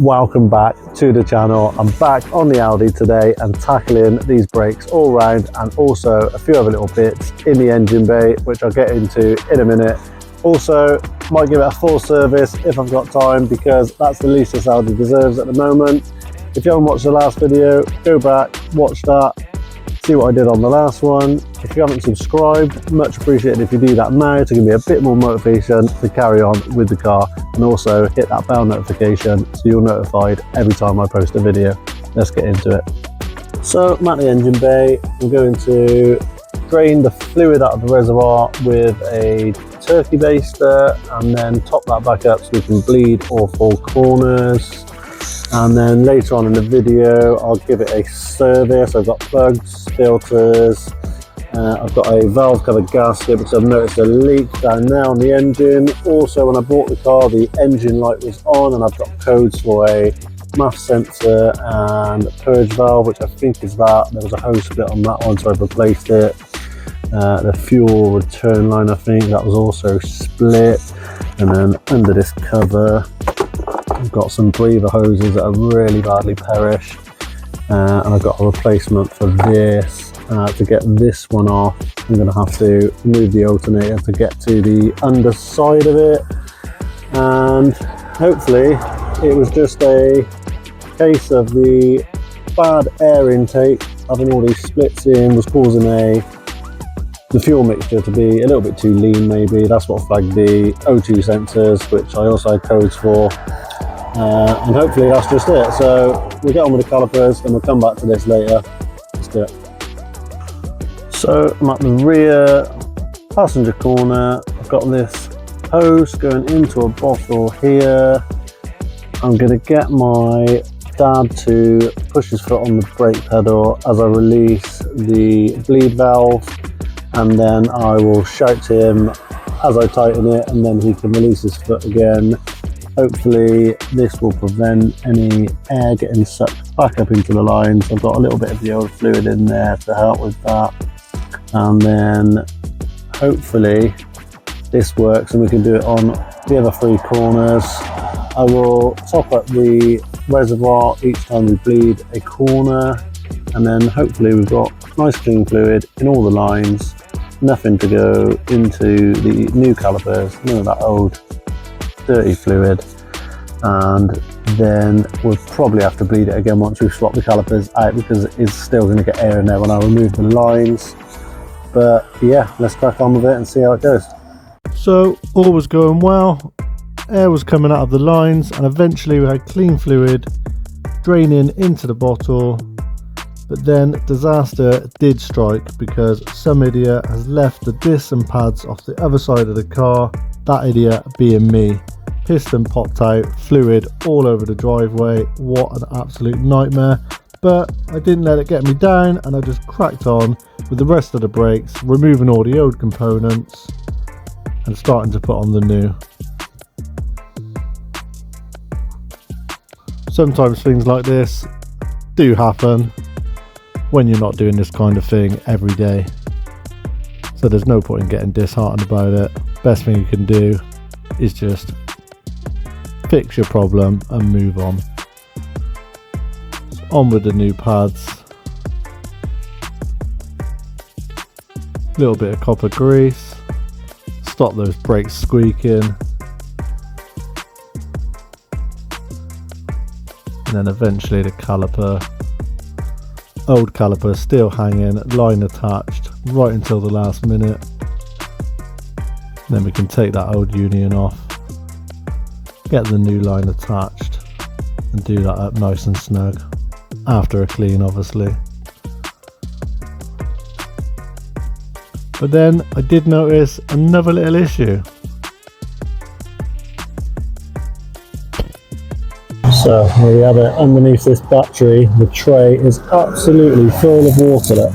welcome back to the channel. I'm back on the Audi today and tackling these brakes all round, and also a few other little bits in the engine bay which I'll get into in a minute. Also might give it a full service if I've got time, because that's the least this Audi deserves at the moment. If you haven't watched the last video, go back, watch that, see what I did on the last one. If you haven't subscribed, much appreciated if you do that now to give me a bit more motivation to carry on with the car, and also hit that bell notification so you're notified every time I post a video. Let's get into it. So I'm at the engine bay. I'm going to drain the fluid out of the reservoir with a turkey baster and then top that back up so we can bleed all four corners. And then later on in the video I'll give it a service. I've got plugs, filters, I've got a valve cover gasket because I've noticed a leak down there on the engine. Also, when I bought the car, the engine light was on, and I've got codes for a MAF sensor and purge valve, which I think is that. There was a hose split on that one, so I've replaced it. The fuel return line, I think that was also split. And then under this cover I've got some breather hoses that are really badly perished, and I've got a replacement for this. To get this one off, I'm going to have to remove the alternator to get to the underside of it, and hopefully it was just a case of the bad air intake. Having all these splits in was causing the fuel mixture to be a little bit too lean. Maybe that's what flagged the O2 sensors, which I also had codes for, and hopefully that's just it. So we'll get on with the calipers and we'll come back to this later. Let's do it. So I'm at the rear passenger corner. I've got this hose going into a bottle here. I'm going to get my dad to push his foot on the brake pedal as I release the bleed valve, and then I will shout to him as I tighten it, and then he can release his foot again. Hopefully this will prevent any air getting sucked back up into the lines. I've got a little bit of the old fluid in there to help with that. And then hopefully this works and we can do it on the other three corners. I will top up the reservoir each time we bleed a corner, and then hopefully we've got nice clean fluid in all the lines, nothing to go into the new calipers, none of that old dirty fluid. And then we'll probably have to bleed it again once we've swapped the calipers out, because it's still going to get air in there when I remove the lines. But yeah, let's crack on with it and see how it goes. So all was going well, air was coming out of the lines, and eventually we had clean fluid draining into the bottle. But then disaster did strike, because some idiot has left the discs and pads off the other side of the car. That idiot being me. Piston popped out, fluid all over the driveway. What an absolute nightmare. But I didn't let it get me down, and I just cracked on with the rest of the brakes, removing all the old components and starting to put on the new. Sometimes things like this do happen when you're not doing this kind of thing every day, so there's no point in getting disheartened about it. Best thing you can do is just fix your problem and move on. On with the new pads. Little bit of copper grease, stop those brakes squeaking, and then eventually the caliper. Old caliper still hanging, line attached right until the last minute. Then we can take that old union off, get the new line attached, and do that up nice and snug after a clean, obviously. But then I did notice another little issue. So here we have it. Underneath this battery, the tray is absolutely full of water.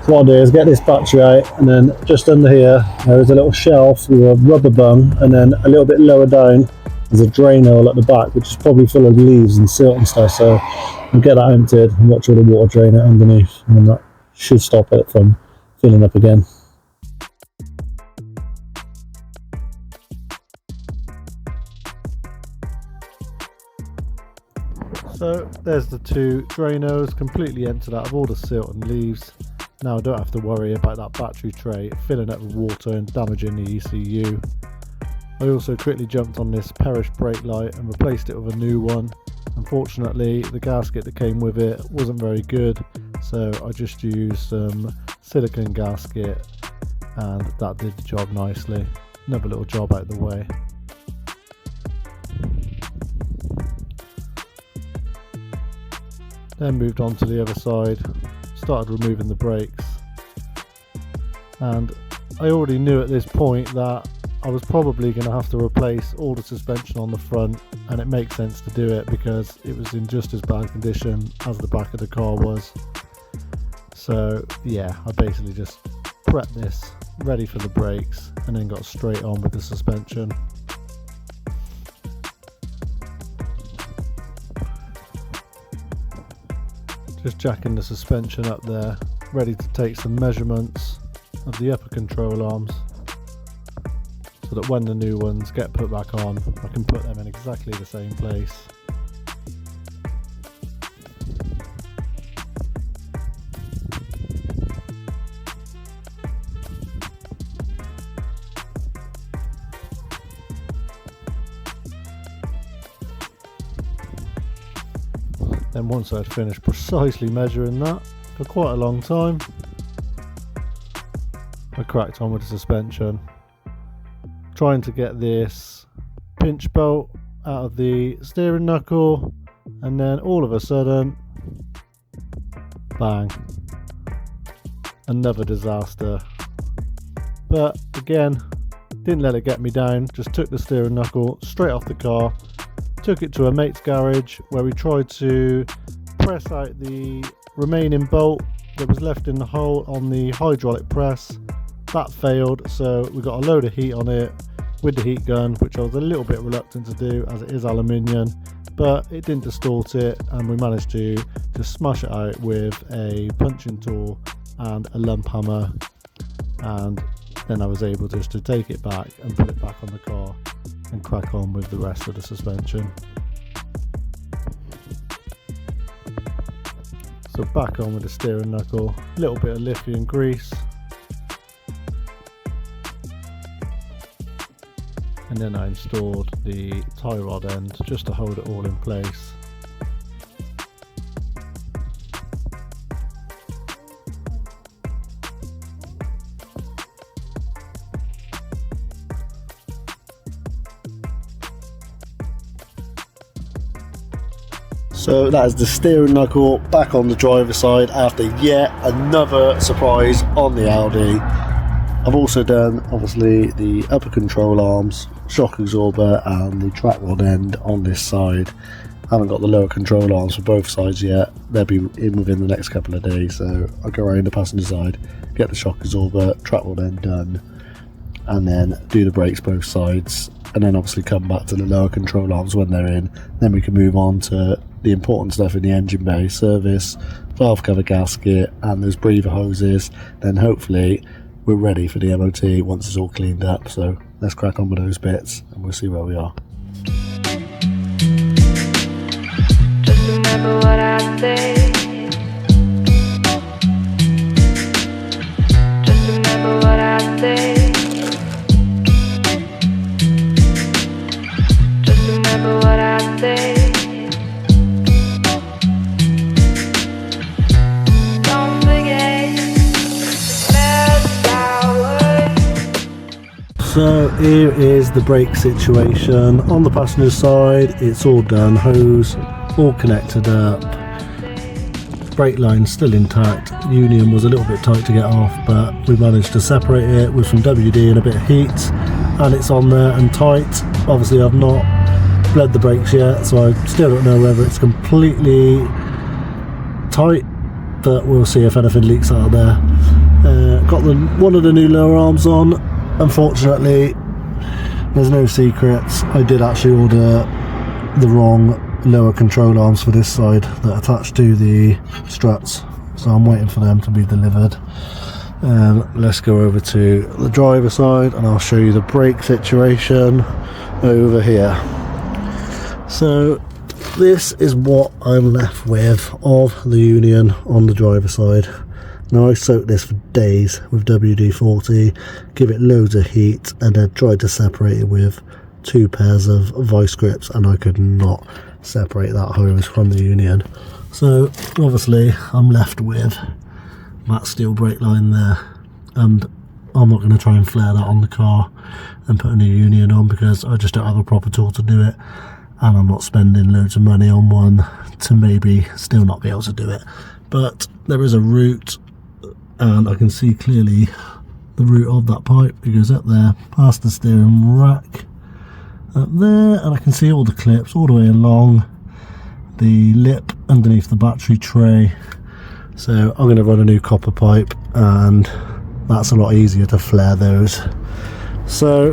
So what I'll do is get this battery out, and then just under here there is a little shelf with a rubber bung, and then a little bit lower down there's a drain hole at the back which is probably full of leaves and silt and stuff. So I'll get that emptied and watch all the water drain out underneath, and then that should stop it from filling up again. So there's the two Drainos completely emptied out of all the silt and leaves. Now I don't have to worry about that battery tray filling up with water and damaging the ECU. I also quickly jumped on this perished brake light and replaced it with a new one. Unfortunately, the gasket that came with it wasn't very good, so I just used some silicone gasket and that did the job nicely. Another little job out of the way. Then moved on to the other side, started removing the brakes, and I already knew at this point that I was probably going to have to replace all the suspension on the front, and it makes sense to do it because it was in just as bad condition as the back of the car was. So yeah, I basically just prepped this ready for the brakes and then got straight on with the suspension. Just jacking the suspension up there, ready to take some measurements of the upper control arms so that when the new ones get put back on, I can put them in exactly the same place. Then once I'd finished precisely measuring that for quite a long time, I cracked on with the suspension, trying to get this pinch bolt out of the steering knuckle, and then all of a sudden, bang, another disaster. But again, didn't let it get me down, just took the steering knuckle straight off the car, took it to a mate's garage where we tried to press out the remaining bolt that was left in the hole on the hydraulic press. That failed, so we got a load of heat on it with the heat gun, which I was a little bit reluctant to do as it is aluminium, but it didn't distort it, and we managed to just smash it out with a punching tool and a lump hammer, and then I was able just to take it back and put it back on the car and crack on with the rest of the suspension. So back on with the steering knuckle, a little bit of lithium grease, and then I installed the tie rod end just to hold it all in place. So that is the steering knuckle back on the driver's side after yet another surprise on the Audi. I've also done obviously the upper control arms, shock absorber and the track rod end on this side. I haven't got the lower control arms for both sides yet. They'll be in within the next couple of days, so I'll go around the passenger side, get the shock absorber, track rod end done, and then do the brakes both sides, and then obviously come back to the lower control arms when they're in. Then we can move on to the important stuff in the engine bay, service, valve cover gasket and those breather hoses. Then hopefully we're ready for the MOT once it's all cleaned up. So let's crack on with those bits and we'll see where we are. Just remember what I say. Just remember what I say. Just remember what I say. So here is the brake situation. On the passenger side, it's all done, hose all connected up, brake line still intact. Union was a little bit tight to get off, but we managed to separate it with some WD and a bit of heat, and it's on there and tight. Obviously I've not bled the brakes yet, so I still don't know whether it's completely tight, but we'll see if anything leaks out of there. Got one of the new lower arms on. Unfortunately, there's no secrets. I did actually order the wrong lower control arms for this side that attach to the struts, so I'm waiting for them to be delivered. Let's go over to the driver side and I'll show you the brake situation over here. So this is what I'm left with of the Union on the driver's side. Now I soaked this for days with WD-40, give it loads of heat, and then tried to separate it with 2 pairs of vice grips, and I could not separate that hose from the Union. So obviously I'm left with that steel brake line there, and I'm not going to try and flare that on the car and put a new Union on because I just don't have a proper tool to do it, and I'm not spending loads of money on one to maybe still not be able to do it. But there is a route, and I can see clearly the route of that pipe. It goes up there past the steering rack up there, and I can see all the clips all the way along the lip underneath the battery tray. So I'm going to run a new copper pipe, and that's a lot easier to flare those. So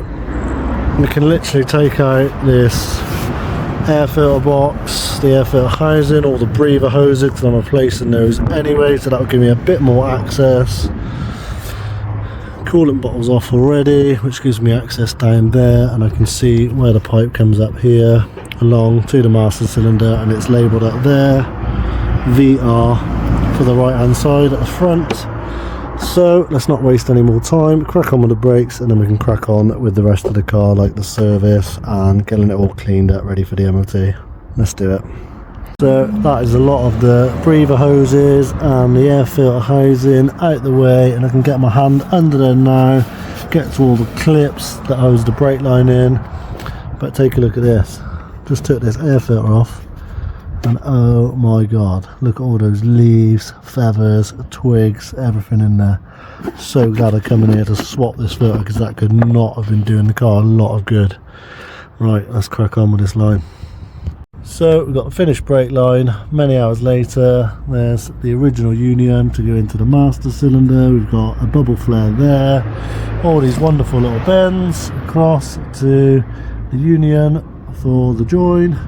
we can literally take out this air filter box, the air filter housing, all the breather hoses, because I'm replacing those anyway, so that'll give me a bit more access. Coolant bottles off already, which gives me access down there, and I can see where the pipe comes up here along to the master cylinder, and it's labelled up there VR for the right hand side at the front. So let's not waste any more time, crack on with the brakes, and then we can crack on with the rest of the car, like the service and getting it all cleaned up ready for the MOT. Let's do it. So that is a lot of the breather hoses and the air filter housing out the way, and I can get my hand under there now, get to all the clips that hose the brake line in. But take a look at this. Just took this air filter off, and oh my god, look at all those leaves, feathers, twigs, everything in there. So glad I come in here to swap this filter, because that could not have been doing the car a lot of good. Right, let's crack on with this line. So we've got the finished brake line. Many hours later, there's the original Union to go into the master cylinder. We've got a bubble flare there, all these wonderful little bends across to the Union for the join,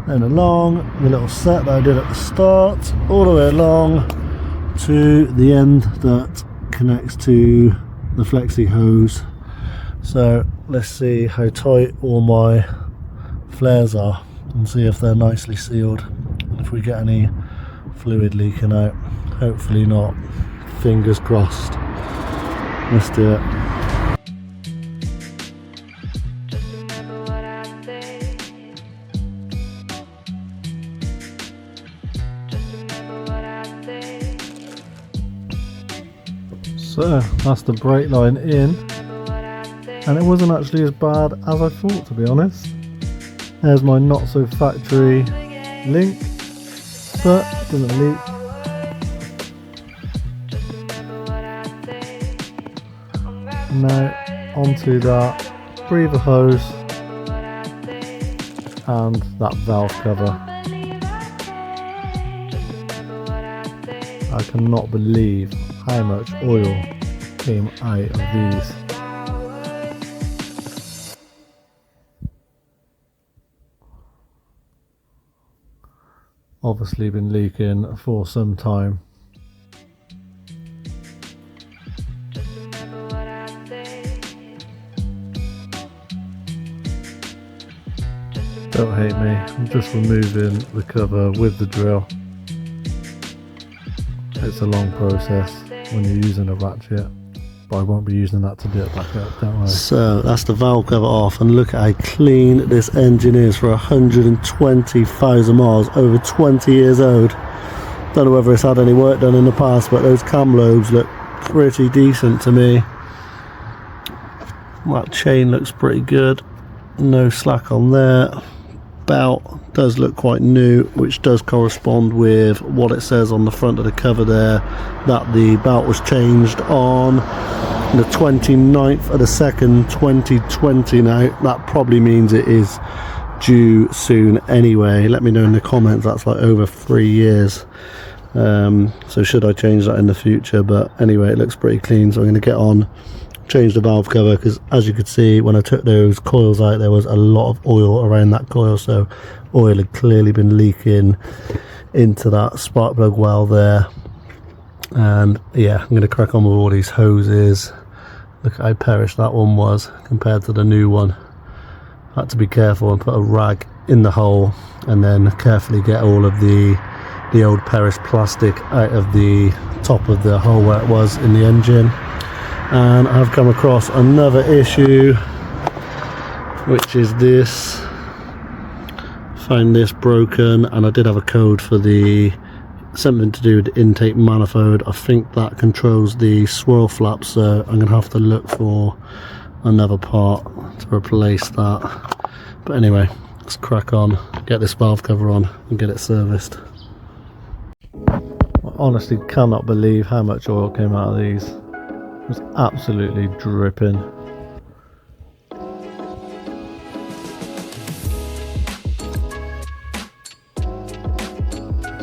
then along the little set that I did at the start, all the way along to the end that connects to the flexi hose. So let's see how tight all my flares are and see if they're nicely sealed, and if we get any fluid leaking out. Hopefully not, fingers crossed. Let's do it. So that's the brake line in, and it wasn't actually as bad as I thought, to be honest. There's my not so factory link, but it doesn't leak. Now onto that breather hose and that valve cover. I cannot believe how much oil came out of these. Obviously been leaking for some time. Don't hate me, I'm just removing the cover with the drill. It's a long process when you're using a ratchet, but I won't be using that to do it back up, don't worry. So that's the valve cover off, and look at how clean this engine is for 120,000 miles, over 20 years old. Don't know whether it's had any work done in the past, but those cam lobes look pretty decent to me. That chain looks pretty good, no slack on there. Belt does look quite new, which does correspond with what it says on the front of the cover there, that the belt was changed on the 29th of the 2nd 2020. Now that probably means it is due soon anyway. Let me know in the comments. That's like over 3 years, so should I change that in the future? But anyway, it looks pretty clean, so I'm going to get on, change the valve cover, because as you could see when I took those coils out, there was a lot of oil around that coil, so oil had clearly been leaking into that spark plug well there. And yeah, I'm going to crack on with all these hoses. Look at how perished that one was compared to the new one. Had to be careful and put a rag in the hole, and then carefully get all of the old perished plastic out of the top of the hole where it was in the engine. And I've come across another issue, which is this. Found this broken, and I did have a code for something to do with the intake manifold. I think that controls the swirl flap, so I'm gonna have to look for another part to replace that. But anyway, let's crack on, get this valve cover on and get it serviced. I honestly cannot believe how much oil came out of these. It was absolutely dripping.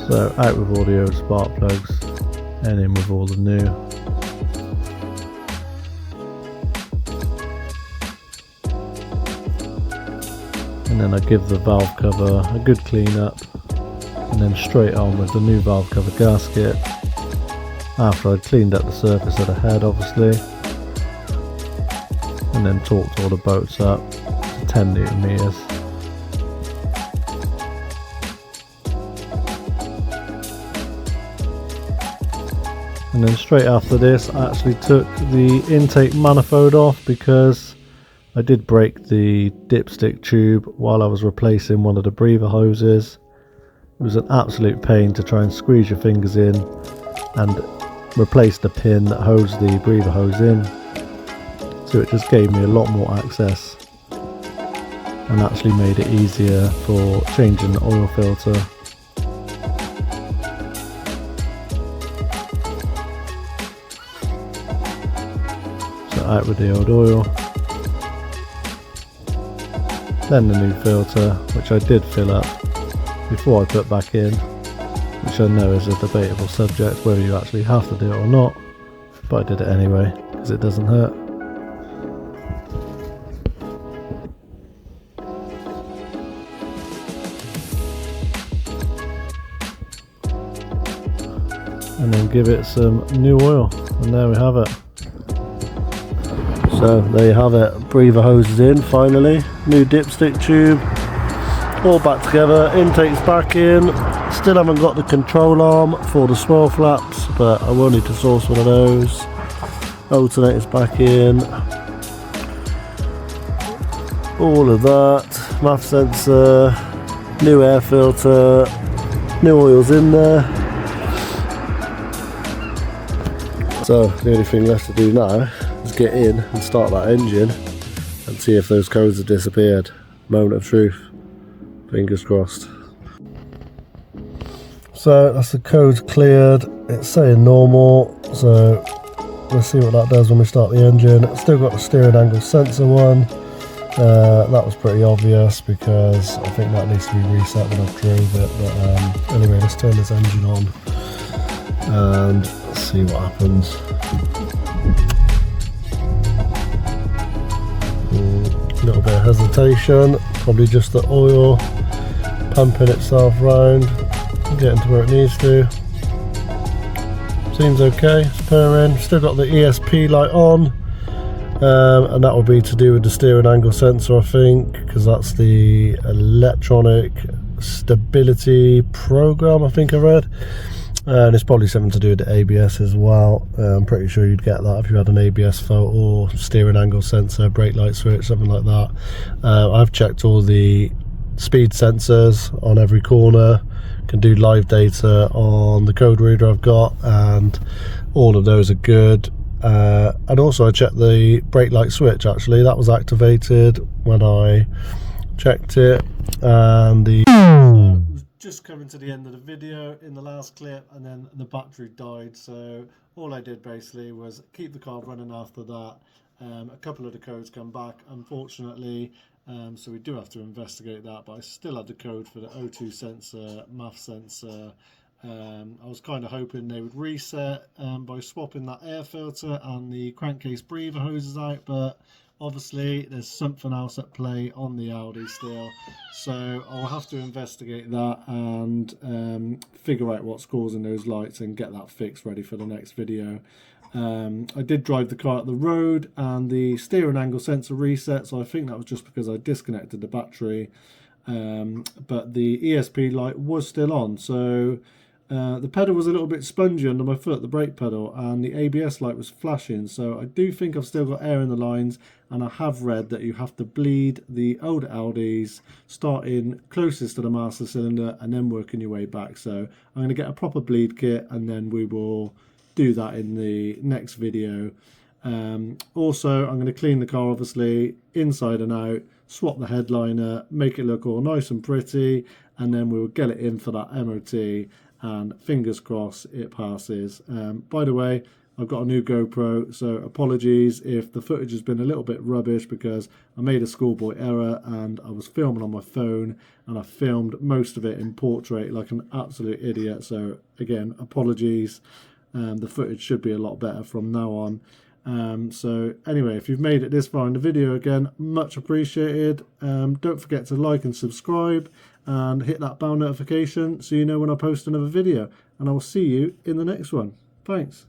So out with all the old spark plugs and in with all the new. And then I give the valve cover a good clean up, and then straight on with the new valve cover gasket after I'd cleaned up the surface of the head obviously, and then torqued all the bolts up to 10 Newton meters. And then straight after this I actually took the intake manifold off, because I did break the dipstick tube while I was replacing one of the breather hoses. It was an absolute pain to try and squeeze your fingers in and replace the pin that holds the breather hose in. So it just gave me a lot more access and actually made it easier for changing the oil filter. So out with the old oil. Then the new filter, which I did fill up before I put back in, which I know is a debatable subject whether you actually have to do it or not, but I did it anyway because it doesn't hurt. And then give it some new oil, and there we have it. So there you have it, breather hoses in finally, new dipstick tube, all back together, intakes back in. Still haven't got the control arm for the swirl flaps, but I will need to source one of those. Alternators back in, all of that, MAF sensor, new air filter, new oils in there. So the only thing left to do now is get in and start that engine and see if those codes have disappeared. Moment of truth, fingers crossed. So that's the code cleared, it's saying normal, so let's see what that does when we start the engine. Still got the steering angle sensor one. That was pretty obvious because I think that needs to be reset when I drove it, but anyway, let's turn this engine on and see what happens. A little bit of hesitation, probably just the oil pumping itself round, getting to where it needs to. Seems okay, it's purring. Still got the ESP light on, and that will be to do with the steering angle sensor, I think, because that's the electronic stability program, I think I read. And it's probably something to do with the ABS as well. I'm pretty sure you'd get that if you had an ABS fault or steering angle sensor, brake light switch, something like that. I've checked all the speed sensors on every corner, can do live data on the code reader I've got, and all of those are good. And also I checked the brake light switch, actually that was activated when I checked it, and the just coming to the end of the video in the last clip, and then the battery died. So all I did basically was keep the car running after that. A couple of the codes come back, unfortunately, so we do have to investigate that, but I still had the code for the O2 sensor, MAF sensor. I was kind of hoping they would reset by swapping that air filter and the crankcase breather hoses out, but obviously there's something else at play on the Audi still, so I'll have to investigate that and figure out what's causing those lights and get that fixed ready for the next video. I did drive the car up the road and the steering angle sensor reset, so I think that was just because I disconnected the battery. but the ESP light was still on. So the pedal was a little bit spongy under my foot, the brake pedal, and the ABS light was flashing. So I do think I've still got air in the lines, and I have read that you have to bleed the older Audis, starting closest to the master cylinder and then working your way back. So I'm going to get a proper bleed kit, and then we will do that in the next video. Also, I'm going to clean the car, obviously, inside and out, swap the headliner, make it look all nice and pretty, and then we will get it in for that MOT, and fingers crossed it passes. By the way, I've got a new GoPro, so apologies if the footage has been a little bit rubbish, because I made a schoolboy error and I was filming on my phone and I filmed most of it in portrait like an absolute idiot. So again, apologies. The footage should be a lot better from now on. So anyway, if you've made it this far in the video, again, much appreciated. Don't forget to like and subscribe and hit that bell notification so you know when I post another video, and I will see you in the next one. Thanks.